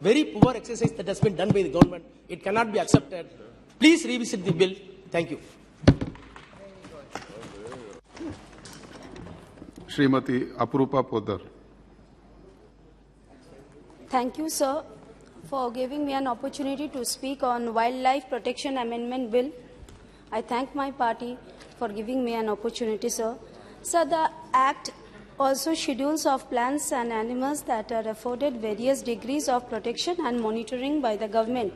Very poor exercise that has been done by the government. It cannot be accepted. Please revisit the bill. Thank you. Srimati Aparupa Poddar. Thank you, sir, for giving me an opportunity to speak on Wildlife Protection Amendment Bill. I thank my party for giving me an opportunity, sir. Sir, the Act also schedules of plants and animals that are afforded various degrees of protection and monitoring by the government.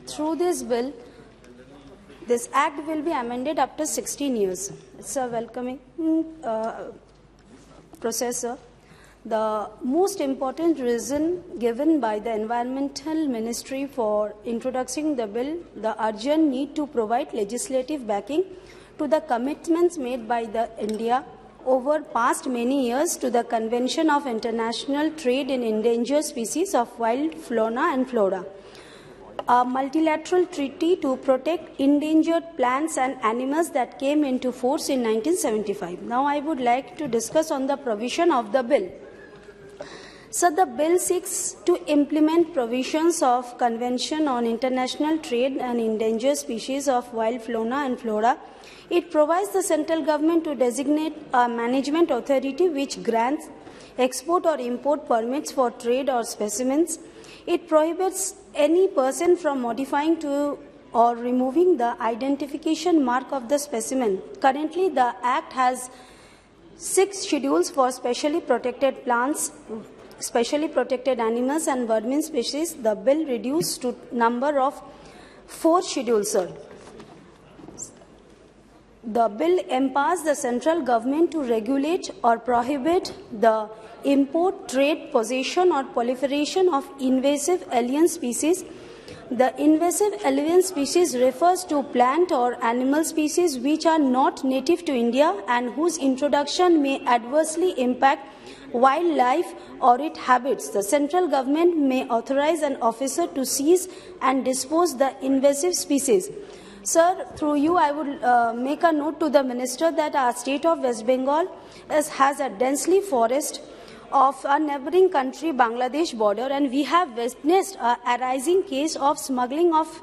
Through this bill, this Act will be amended after 16 years. It's a welcoming process, sir. The most important reason given by the Environmental Ministry for introducing the bill, the urgent need to provide legislative backing to the commitments made by India over past many years to the Convention of International Trade in Endangered Species of Wild Fauna and Flora, a multilateral treaty to protect endangered plants and animals that came into force in 1975. Now I would like to discuss on the provision of the bill. So the bill seeks to implement provisions of Convention on International Trade and Endangered Species of Wild Fauna and Flora. It provides the central government to designate a management authority which grants export or import permits for trade or specimens. It prohibits any person from modifying to or removing the identification mark of the specimen. Currently, the Act has 6 schedules for specially protected plants, specially protected animals and vermin species. The bill reduced to number of 4 schedules, sir. The bill empowers the central government to regulate or prohibit the import, trade, possession or proliferation of invasive alien species. The invasive alien species refers to plant or animal species which are not native to India and whose introduction may adversely impact wildlife or its habits. The central government may authorize an officer to seize and dispose the invasive species. Sir, through you, I would make a note to the Minister that our state of West Bengal has a densely forest of a neighboring country, Bangladesh border, and we have witnessed a arising case of smuggling of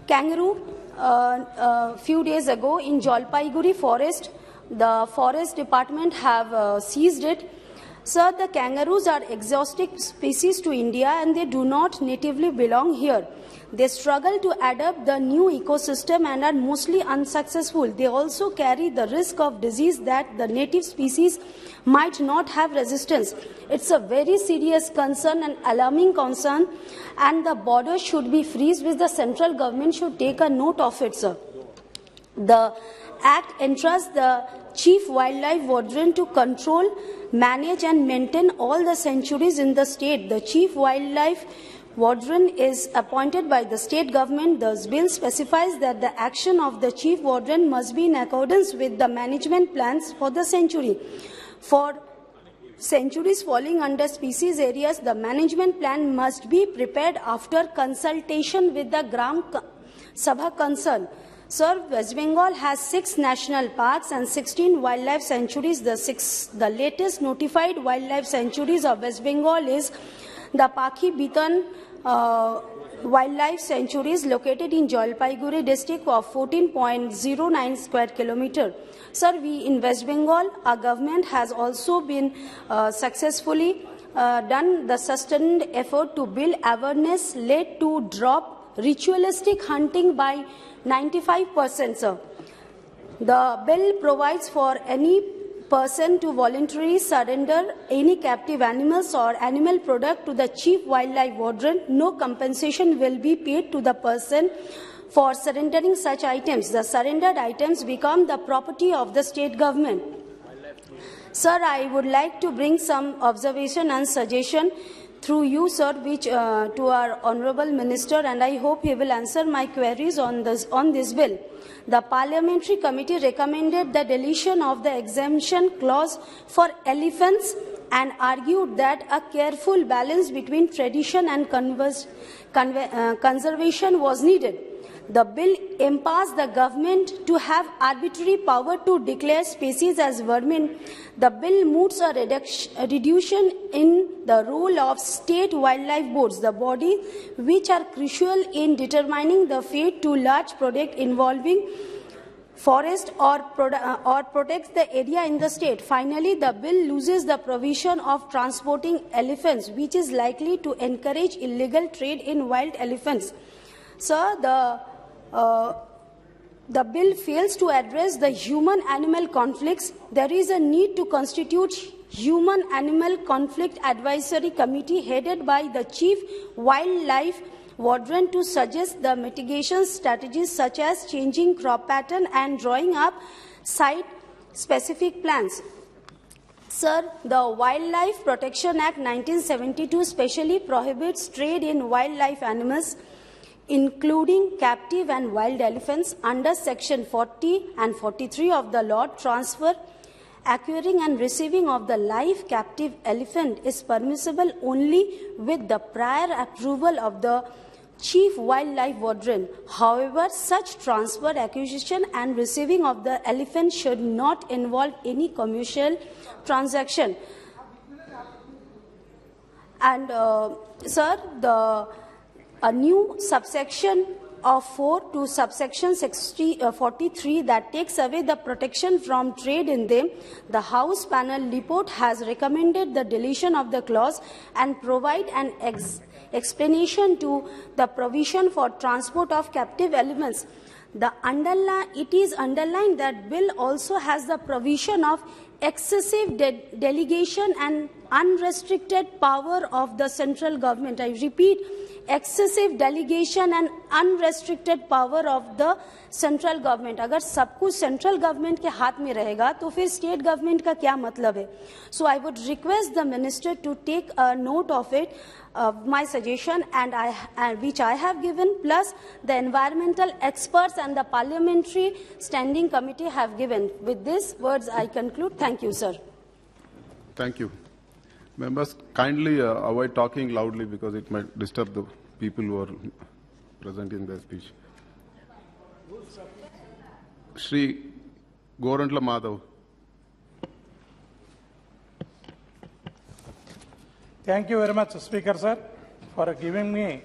kangaroo a few days ago in Jalpaiguri forest. The forest department have seized it. Sir, the kangaroos are exotic species to India and they do not natively belong here. They struggle to adapt the new ecosystem and are mostly unsuccessful. They also carry the risk of disease that the native species might not have resistance. It's a very serious concern and alarming concern, and the border should be freezed, which the central government should take a note of it, sir. The Act entrusts the Chief Wildlife Warden to control, manage and maintain all the sanctuaries in the state. The Chief Wildlife Warden is appointed by the state government. The bill specifies that the action of the Chief Warden must be in accordance with the management plans for the sanctuary. For sanctuaries falling under species areas, the management plan must be prepared after consultation with the Gram Sabha concerned. Sir, West Bengal has 6 national parks and 16 wildlife sanctuaries. The latest notified wildlife sanctuaries of West Bengal is the Pakhi Bitan Wildlife Sanctuary is located in Jalpaiguri district of 14.09 square kilometer. Sir, we in West Bengal, our government has also been successfully done the sustained effort to build awareness led to drop ritualistic hunting by 95%, sir. The bill provides for any person to voluntarily surrender any captive animals or animal product to the Chief Wildlife Warden. No compensation will be paid to the person for surrendering such items. The surrendered items become the property of the state government. Sir, I would like to bring some observation and suggestion through you, sir, which to our Honourable Minister, and I hope he will answer my queries on this bill. The Parliamentary Committee recommended the deletion of the exemption clause for elephants and argued that a careful balance between tradition and conservation was needed. The bill empowers the government to have arbitrary power to declare species as vermin. The bill moots a reduction in the role of state wildlife boards, the bodies which are crucial in determining the fate to large projects involving forest or protects the area in the state. Finally, the bill loses the provision of transporting elephants, which is likely to encourage illegal trade in wild elephants. Sir, the bill fails to address the human-animal conflicts. There is a need to constitute Human-Animal Conflict Advisory Committee headed by the Chief Wildlife Warden to suggest the mitigation strategies such as changing crop pattern and drawing up site-specific plans. Sir, the Wildlife Protection Act 1972 specially prohibits trade in wildlife animals, including captive and wild elephants. Under Section 40 and 43 of the law, transfer, acquiring and receiving of the live captive elephant is permissible only with the prior approval of the Chief Wildlife Warden. However, such transfer, acquisition and receiving of the elephant should not involve any commercial transaction. And, sir, a new subsection of 4 to subsection 43 that takes away the protection from trade in them. The House panel report has recommended the deletion of the clause and provide an explanation to the provision for transport of captive elements. It is underlined that bill also has the provision of excessive delegation and unrestricted power of the central government. I repeat, excessive delegation and unrestricted power of the central government. अगर सब कुछ central government के हाथ में रहेगा तो फिर state government का क्या मतलब है? So I would request the minister to take a note of it, my suggestion, and which I have given, plus the environmental experts and the parliamentary standing committee have given. With these words, I conclude. Thank you, sir. Thank you. Members, kindly avoid talking loudly because it might disturb the people who are present in their speech. Shri Gorantla Madhav. Thank you very much, Speaker sir, for giving me